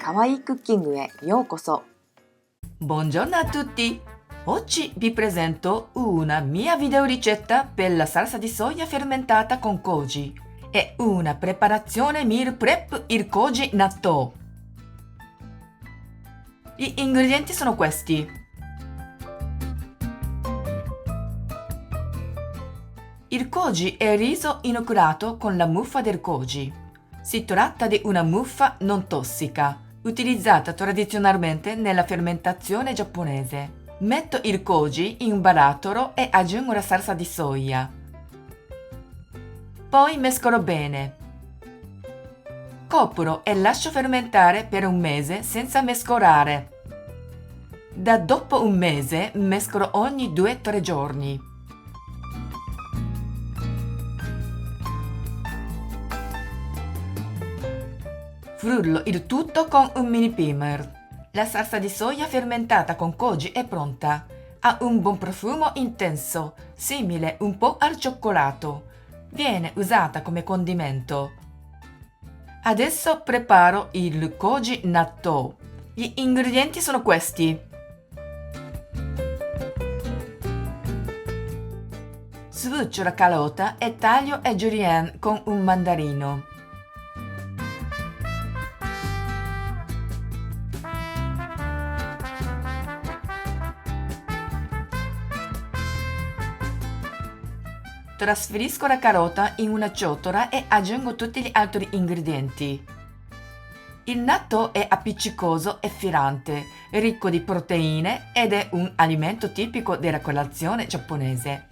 かわいいクッキングへようこそ。 Buongiorno a tutti! Oggi vi presento una mia videoricetta per la salsa di soia fermentata con koji e una preparazione meal prep il koji natto. Gli ingredienti sono questi: il koji è riso inoculato con la muffa del koji. Si tratta di una muffa non tossica, utilizzata tradizionalmente nella fermentazione giapponese. Metto il koji in un barattolo e aggiungo la salsa di soia. Poi mescolo bene. Copro e lascio fermentare per un mese senza mescolare. Da dopo un mese mescolo ogni 2-3 giorni. Frullo il tutto con un mini primer. La salsa di soia fermentata con koji è pronta. Ha un buon profumo intenso, simile un po' al cioccolato. Viene usata come condimento. Adesso preparo il koji natto. Gli ingredienti sono questi: sbuccio la carota e taglio a julienne con un mandarino. Trasferisco la carota in una ciotola e aggiungo tutti gli altri ingredienti. Il natto è appiccicoso e filante, ricco di proteine ed è un alimento tipico della colazione giapponese.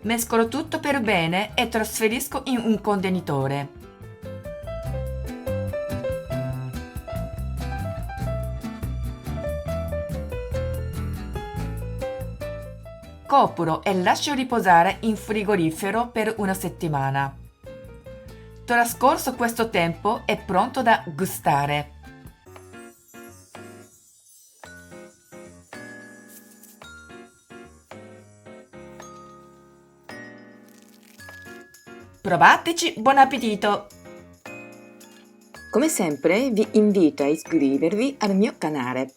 Mescolo tutto per bene e trasferisco in un contenitore. Copro e lascio riposare in frigorifero per una settimana. Trascorso questo tempo è pronto da gustare. Provateci, buon appetito! Come sempre vi invito a iscrivervi al mio canale.